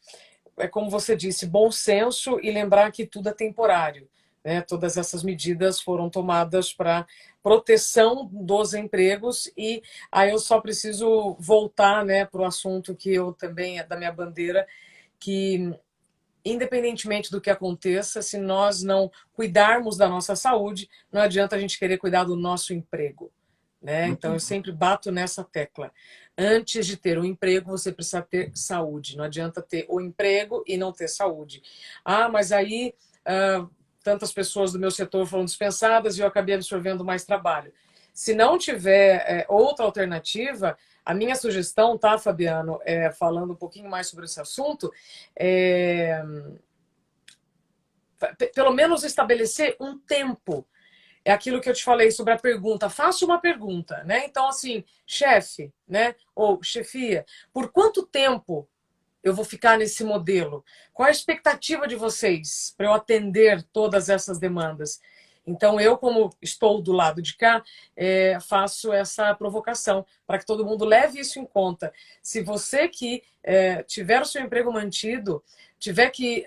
é como você disse, bom senso e lembrar que tudo é temporário. né, todas essas medidas foram tomadas para proteção dos empregos, e aí eu só preciso voltar, né, para o assunto que eu também é da minha bandeira, que independentemente do que aconteça, se nós não cuidarmos da nossa saúde, não adianta a gente querer cuidar do nosso emprego, né? Então eu sempre bato nessa tecla. Antes de ter um emprego, você precisa ter saúde. Não adianta ter o emprego e não ter saúde. Ah, mas aí tantas pessoas do meu setor foram dispensadas e eu acabei absorvendo mais trabalho. Se não tiver outra alternativa, a minha sugestão, tá, Fabiano, falando um pouquinho mais sobre esse assunto, pelo menos estabelecer um tempo. É aquilo que eu te falei sobre a pergunta. Faça uma pergunta, né? Então, assim, chefe, né? Ou chefia, por quanto tempo eu vou ficar nesse modelo? Qual a expectativa de vocês para eu atender todas essas demandas? Então, eu, como estou do lado de cá, faço essa provocação para que todo mundo leve isso em conta. Se você que tiver o seu emprego mantido, tiver que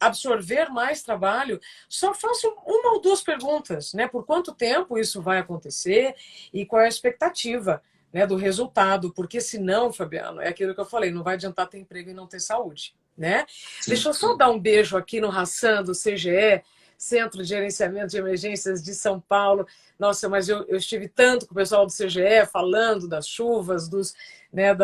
absorver mais trabalho, só faça uma ou duas perguntas, né? Por quanto tempo isso vai acontecer e qual é a expectativa, né, do resultado, porque senão, Fabiano, é aquilo que eu falei, não vai adiantar ter emprego e não ter saúde, né? Sim. Deixa eu só dar um beijo aqui no Hassan, do CGE, Centro de Gerenciamento de Emergências de São Paulo. Nossa, mas eu estive tanto com o pessoal do CGE, falando das chuvas, né,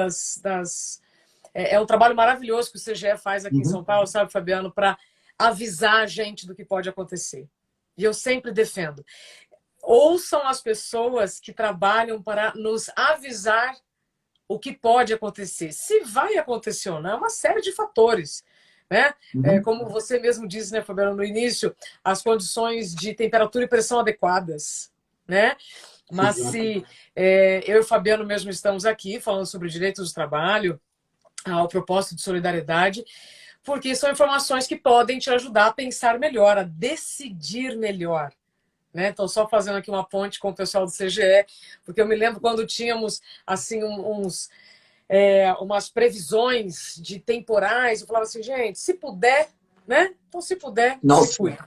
é um trabalho maravilhoso que o CGE faz aqui em São Paulo, sabe, Fabiano, para avisar a gente do que pode acontecer. E eu sempre defendo. Ouçam as pessoas que trabalham para nos avisar o que pode acontecer. Se vai acontecer ou não, é uma série de fatores, né? Como você mesmo disse, né, Fabiano, no início, as condições de temperatura e pressão adequadas, né? Mas se eu e o Fabiano mesmo estamos aqui falando sobre direitos do trabalho, ao propósito de solidariedade, porque são informações que podem te ajudar a pensar melhor, a decidir melhor. Né? Então, só fazendo aqui uma ponte com o pessoal do CGE, porque eu me lembro quando tínhamos assim umas previsões de temporais, eu falava assim, gente, se puder, né? Então, se puder, se cuide.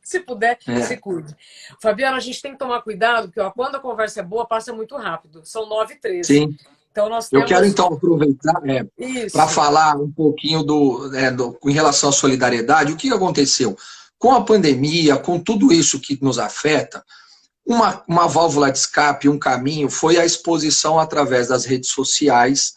Se puder, se cuide. Fabiano, a gente tem que tomar cuidado, porque quando a conversa é boa, passa muito rápido. São 9h13. Sim. Então, nós temos... Eu quero, então, aproveitar para falar um pouquinho em relação à solidariedade. O que aconteceu? Com a pandemia, com tudo isso que nos afeta, uma válvula de escape, um caminho, foi a exposição através das redes sociais,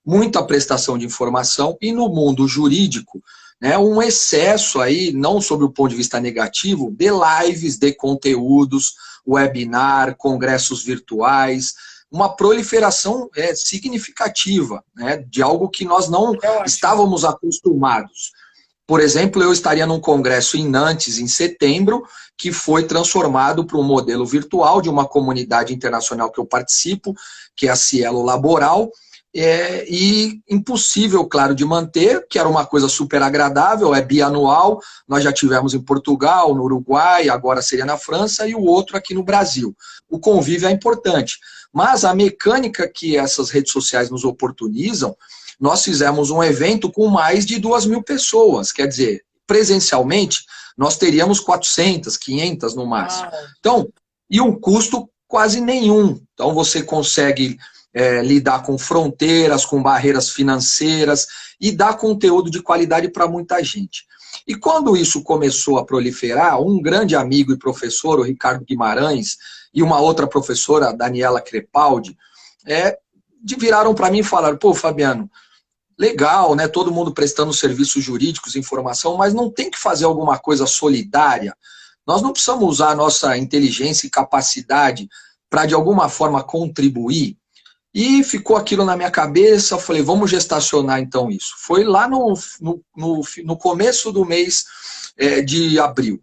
muita prestação de informação, e no mundo jurídico, né, um excesso aí, não sob o ponto de vista negativo, de lives, de conteúdos, webinar, congressos virtuais, uma proliferação significativa, né, de algo que nós não estávamos acostumados. Por exemplo, eu estaria num congresso em Nantes, em setembro, que foi transformado para um modelo virtual de uma comunidade internacional que eu participo, que é a Cielo Laboral, e impossível, claro, de manter, que era uma coisa super agradável, é bianual, nós já tivemos em Portugal, no Uruguai, agora seria na França, e o outro aqui no Brasil. O convívio é importante, mas a mecânica que essas redes sociais nos oportunizam, nós fizemos um evento com mais de 2.000 pessoas, quer dizer, presencialmente, nós teríamos 400, 500 no máximo. Então, e um custo quase nenhum. Então, você consegue lidar com fronteiras, com barreiras financeiras e dar conteúdo de qualidade para muita gente. E quando isso começou a proliferar, um grande amigo e professor, o Ricardo Guimarães, e uma outra professora, a Daniela Crepaldi, viraram para mim e falaram, pô, Fabiano, legal, né? Todo mundo prestando serviços jurídicos, informação, mas não tem que fazer alguma coisa solidária? Nós não precisamos usar a nossa inteligência e capacidade para, de alguma forma, contribuir? E ficou aquilo na minha cabeça, eu falei, vamos gestacionar então isso. Foi lá no começo do mês de abril.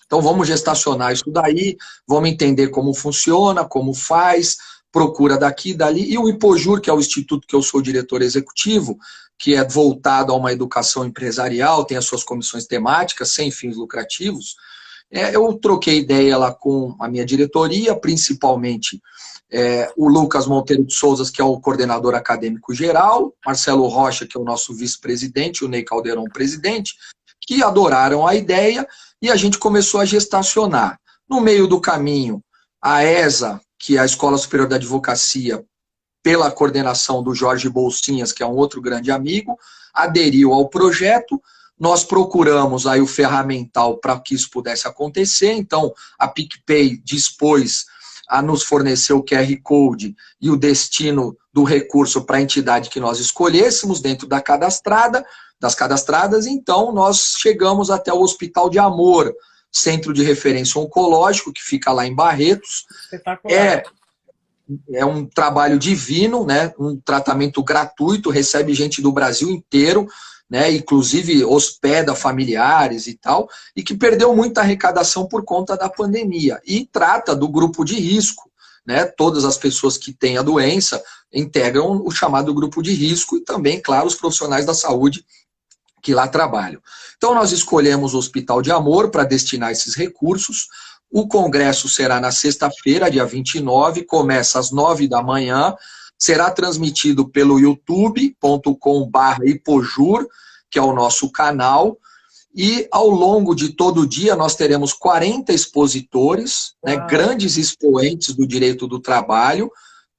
Então vamos gestacionar isso daí, vamos entender como funciona, como faz, procura daqui e dali. E o Ipojur, que é o instituto que eu sou diretor executivo, que é voltado a uma educação empresarial, tem as suas comissões temáticas, sem fins lucrativos, eu troquei ideia lá com a minha diretoria, principalmente o Lucas Monteiro de Souza, que é o coordenador acadêmico geral, Marcelo Rocha, que é o nosso vice-presidente, o Ney Caldeirão, presidente, que adoraram a ideia e a gente começou a gestacionar. No meio do caminho, a ESA, que é a Escola Superior da Advocacia, pela coordenação do Jorge Bolsinhas, que é um outro grande amigo, aderiu ao projeto. Nós procuramos aí o ferramental para que isso pudesse acontecer, então a PicPay dispôs a nos fornecer o QR Code e o destino do recurso para a entidade que nós escolhêssemos dentro das cadastradas, então nós chegamos até o Hospital de Amor, Centro de Referência Oncológico, que fica lá em Barretos. Espetacular. É um trabalho divino, né? Um tratamento gratuito, recebe gente do Brasil inteiro, né? Inclusive hospeda familiares e tal, e que perdeu muita arrecadação por conta da pandemia. E trata do grupo de risco, né? Todas as pessoas que têm a doença integram o chamado grupo de risco e também, claro, os profissionais da saúde que lá trabalham. Então nós escolhemos o Hospital de Amor para destinar esses recursos. O congresso será na sexta-feira, dia 29, começa às 9 da manhã, será transmitido pelo youtube.com/Hipojur, que é o nosso canal, e ao longo de todo o dia nós teremos 40 expositores, né, grandes expoentes do direito do trabalho,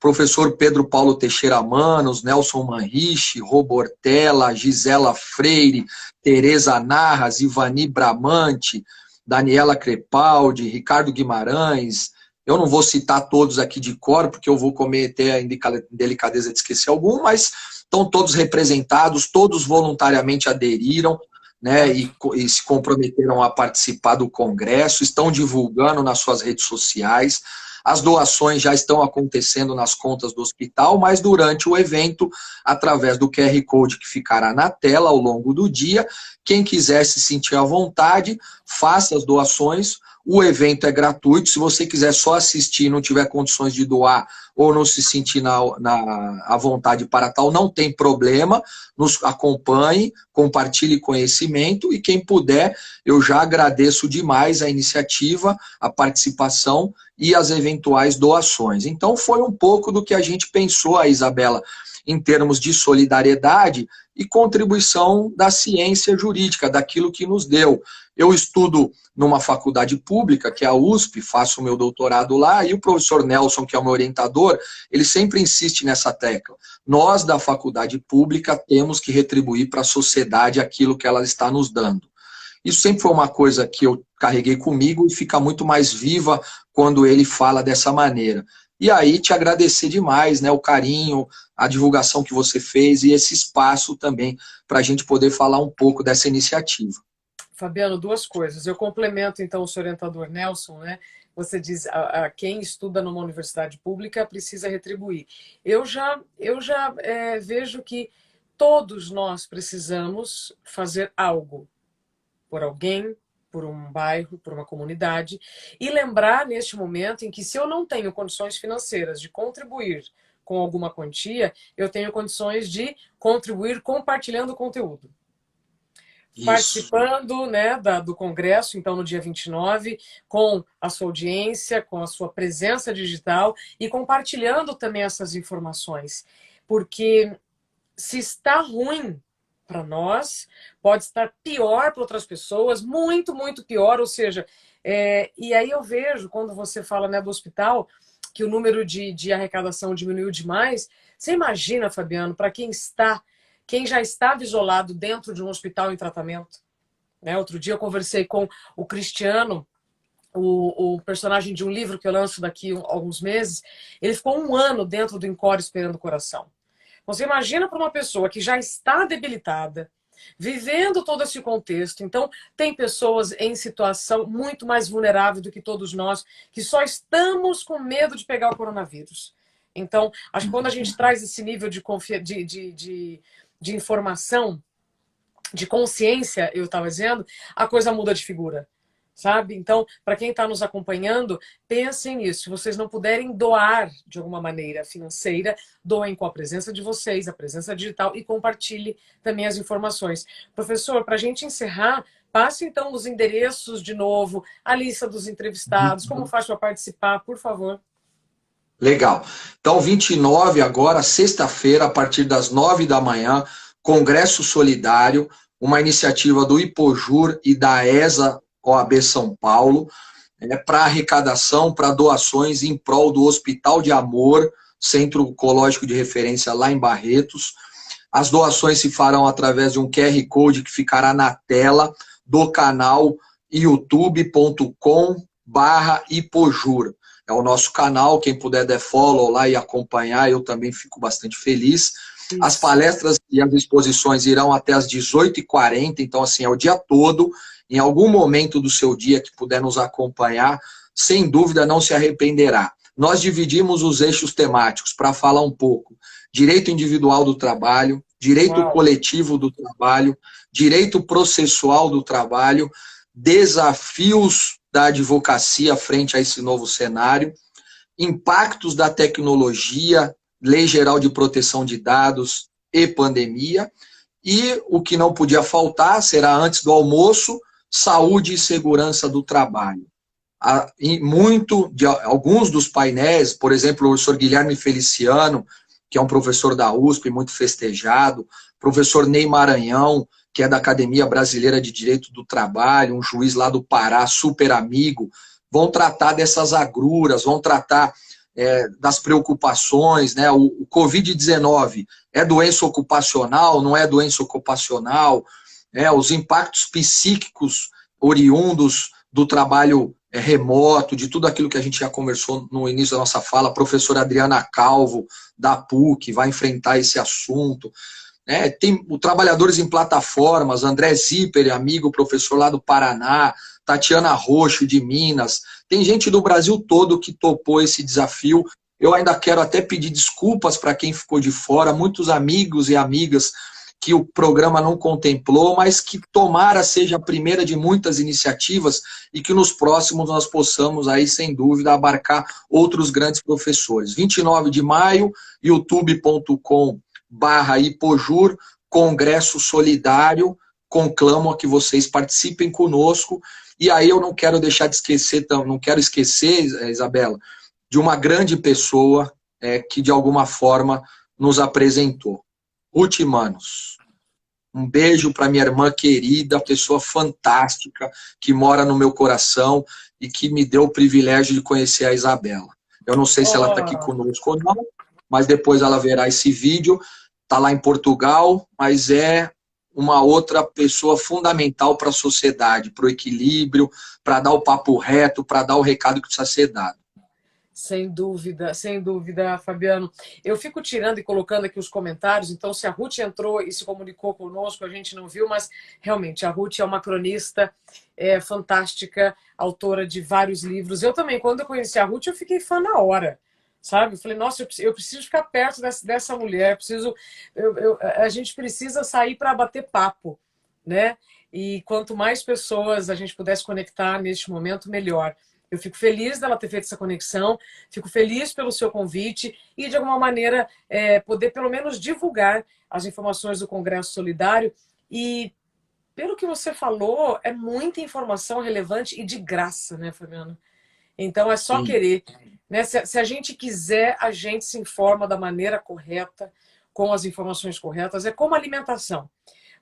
professor Pedro Paulo Teixeira Manos, Nelson Manriche, Robortella, Gisela Freire, Tereza Narras, Ivani Bramante, Daniela Crepaldi, Ricardo Guimarães. Eu não vou citar todos aqui de cor, porque eu vou cometer a indelicadeza de esquecer algum, mas estão todos representados, todos voluntariamente aderiram, né, e se comprometeram a participar do congresso, estão divulgando nas suas redes sociais. As doações já estão acontecendo nas contas do hospital, mas durante o evento, através do QR Code que ficará na tela ao longo do dia, quem quiser se sentir à vontade, faça as doações. O evento é gratuito. Se você quiser só assistir e não tiver condições de doar ou não se sentir à vontade para tal, não tem problema. Nos acompanhe, compartilhe conhecimento e quem puder, eu já agradeço demais a iniciativa, a participação e as eventuais doações. Então foi um pouco do que a gente pensou, a Isabela, em termos de solidariedade e contribuição da ciência jurídica, daquilo que nos deu. Eu estudo numa faculdade pública, que é a USP, faço o meu doutorado lá, e o professor Nelson, que é o meu orientador, ele sempre insiste nessa tecla. Nós, da faculdade pública, temos que retribuir para a sociedade aquilo que ela está nos dando. Isso sempre foi uma coisa que eu carreguei comigo e fica muito mais viva quando ele fala dessa maneira. E aí te agradecer demais, né, o carinho, a divulgação que você fez e esse espaço também para a gente poder falar um pouco dessa iniciativa. Fabiano, duas coisas. Eu complemento, então, o seu orientador Nelson, né? Você diz, quem estuda numa universidade pública precisa retribuir. Eu já vejo que todos nós precisamos fazer algo por alguém, por um bairro, por uma comunidade, e lembrar neste momento em que se eu não tenho condições financeiras de contribuir com alguma quantia, eu tenho condições de contribuir compartilhando o conteúdo. Isso. Participando, né, do congresso, então no dia 29, com a sua audiência, com a sua presença digital e compartilhando também essas informações. Porque se está ruim para nós, pode estar pior para outras pessoas, muito, muito pior, ou seja, e aí eu vejo, quando você fala, né, do hospital, que o número de arrecadação diminuiu demais. Você imagina, Fabiano, para quem já estava isolado dentro de um hospital em tratamento, né? Outro dia eu conversei com o Cristiano, o personagem de um livro que eu lanço daqui a alguns meses, ele ficou 1 ano dentro do Encore esperando o coração. Você imagina para uma pessoa que já está debilitada, vivendo todo esse contexto. Então, tem pessoas em situação muito mais vulnerável do que todos nós, que só estamos com medo de pegar o coronavírus. Então, acho que quando a gente traz esse nível de informação, de consciência, eu estava dizendo, a coisa muda de figura. Sabe? Então, para quem está nos acompanhando, pensem nisso. Se vocês não puderem doar de alguma maneira financeira, doem com a presença de vocês, a presença digital e compartilhe também as informações. Professor, para a gente encerrar, passe então os endereços de novo, a lista dos entrevistados, como faz para participar, por favor. Legal. Então, 29 agora, sexta-feira, a partir das 9 da manhã, Congresso Solidário, uma iniciativa do Ipojur e da ESA OAB São Paulo, para arrecadação, para doações em prol do Hospital de Amor, Centro Oncológico de Referência lá em Barretos. As doações se farão através de um QR Code que ficará na tela do canal youtube.com/Ipojur. É o nosso canal, quem puder dar follow lá e acompanhar, eu também fico bastante feliz. Isso. As palestras e as exposições irão até às 18h40, então assim, é o dia todo. Em algum momento do seu dia que puder nos acompanhar, sem dúvida não se arrependerá. Nós dividimos os eixos temáticos para falar um pouco. Direito individual do trabalho, direito coletivo do trabalho, direito processual do trabalho, desafios da advocacia frente a esse novo cenário, impactos da tecnologia, Lei Geral de Proteção de Dados e pandemia, e o que não podia faltar, será antes do almoço, saúde e segurança do trabalho. Alguns dos painéis, por exemplo, o professor Guilherme Feliciano, que é um professor da USP, muito festejado, professor Ney Maranhão, que é da Academia Brasileira de Direito do Trabalho, um juiz lá do Pará, super amigo, vão tratar dessas agruras, vão tratar das preocupações, né? O Covid-19 é doença ocupacional, não é doença ocupacional, os impactos psíquicos oriundos do trabalho remoto, de tudo aquilo que a gente já conversou no início da nossa fala. A professora Adriana Calvo, da PUC, vai enfrentar esse assunto. Tem o Trabalhadores em Plataformas, André Zipper, amigo, professor lá do Paraná, Tatiana Roxo, de Minas. Tem gente do Brasil todo que topou esse desafio. Eu ainda quero até pedir desculpas para quem ficou de fora, muitos amigos e amigas que o programa não contemplou, mas que tomara seja a primeira de muitas iniciativas e que nos próximos nós possamos aí, sem dúvida, abarcar outros grandes professores. 29 de maio, youtube.com/Ipojur, Congresso Solidário, conclamo a que vocês participem conosco. E aí eu não quero deixar de esquecer, não quero esquecer, Isabela, de uma grande pessoa que de alguma forma nos apresentou. Ruth Manos. Um beijo para minha irmã querida, pessoa fantástica, que mora no meu coração e que me deu o privilégio de conhecer a Isabela. Eu não sei se ela está aqui conosco ou não, mas depois ela verá esse vídeo. Está lá em Portugal, mas é uma outra pessoa fundamental para a sociedade, para o equilíbrio, para dar o papo reto, para dar o recado que precisa ser dado. Sem dúvida, Fabiano. Eu fico tirando e colocando aqui os comentários, então se a Ruth entrou e se comunicou conosco, a gente não viu, mas realmente a Ruth é uma cronista fantástica, autora de vários livros. Eu também, quando eu conheci a Ruth, eu fiquei fã na hora, sabe? Eu falei, nossa, eu preciso ficar perto dessa mulher, a gente precisa sair para bater papo, né? E quanto mais pessoas a gente pudesse conectar neste momento, melhor. Eu fico feliz dela ter feito essa conexão, fico feliz pelo seu convite e, de alguma maneira, poder pelo menos divulgar as informações do Congresso Solidário. E, pelo que você falou, é muita informação relevante e de graça, né, Fabiano? Então, é só querer. Né? Se a gente quiser, a gente se informa da maneira correta, com as informações corretas. É como alimentação.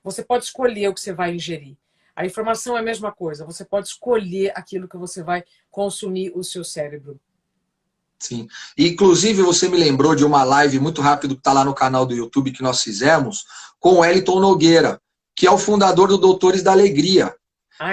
Você pode escolher o que você vai ingerir. A informação é a mesma coisa. Você pode escolher aquilo que você vai consumir o seu cérebro. Sim. Inclusive, você me lembrou de uma live muito rápido que está lá no canal do YouTube que nós fizemos com o Wellington Nogueira, que é o fundador do Doutores da Alegria.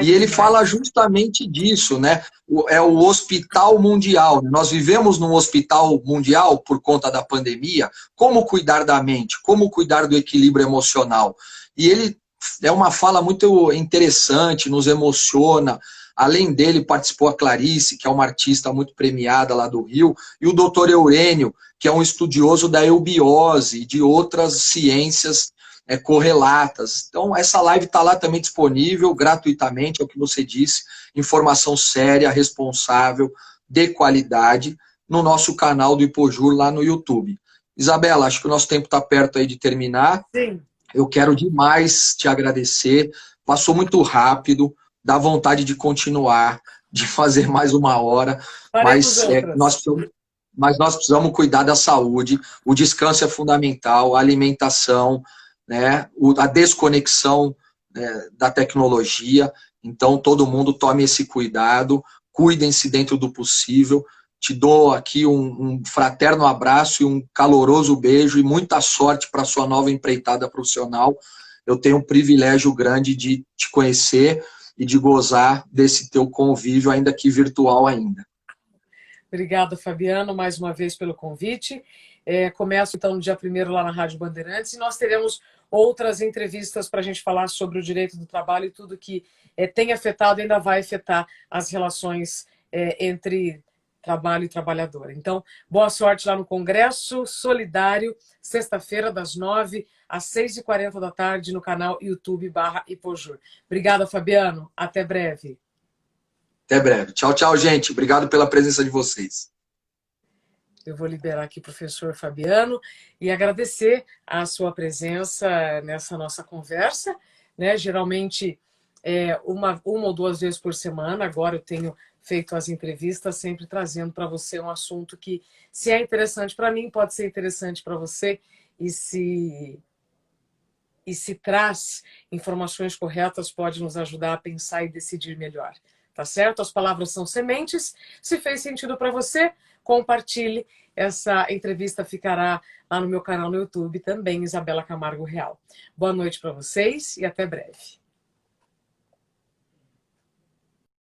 E ele fala justamente disso, né? É o hospital mundial. Nós vivemos num hospital mundial por conta da pandemia. Como cuidar da mente? Como cuidar do equilíbrio emocional? E ele é uma fala muito interessante, nos emociona. Além dele, participou a Clarice, que é uma artista muito premiada lá do Rio, e o doutor Eurênio, que é um estudioso da eubiose e de outras ciências correlatas. Então, essa live está lá também disponível, gratuitamente, é o que você disse, informação séria, responsável, de qualidade, no nosso canal do Ipojur lá no YouTube. Isabela, acho que o nosso tempo está perto aí de terminar. Sim. Eu quero demais te agradecer. Passou muito rápido, dá vontade de continuar, de fazer mais uma hora, mas nós precisamos cuidar da saúde. O descanso é fundamental, a alimentação, né, a desconexão da tecnologia. Então, todo mundo tome esse cuidado, cuidem-se dentro do possível. Te dou aqui um fraterno abraço e um caloroso beijo e muita sorte para a sua nova empreitada profissional. Eu tenho um privilégio grande de te conhecer e de gozar desse teu convívio, ainda que virtual ainda. Obrigada, Fabiano, mais uma vez pelo convite. Começo, então, no dia 1º lá na Rádio Bandeirantes e nós teremos outras entrevistas para a gente falar sobre o direito do trabalho e tudo que tem afetado e ainda vai afetar as relações entre trabalho e trabalhador. Então, boa sorte lá no Congresso Solidário, sexta-feira, das 9 às 6h40 da tarde, no canal YouTube/Ipojur. Obrigada, Fabiano. Até breve. Até breve. Tchau, tchau, gente. Obrigado pela presença de vocês. Eu vou liberar aqui o professor Fabiano e agradecer a sua presença nessa nossa conversa, né? Geralmente, uma ou duas vezes por semana, agora eu tenho feito as entrevistas, sempre trazendo para você um assunto que, se é interessante para mim, pode ser interessante para você, e se traz informações corretas, pode nos ajudar a pensar e decidir melhor. Tá certo? As palavras são sementes. Se fez sentido para você, compartilhe. Essa entrevista ficará lá no meu canal no YouTube também, Isabela Camargo Real. Boa noite para vocês e até breve.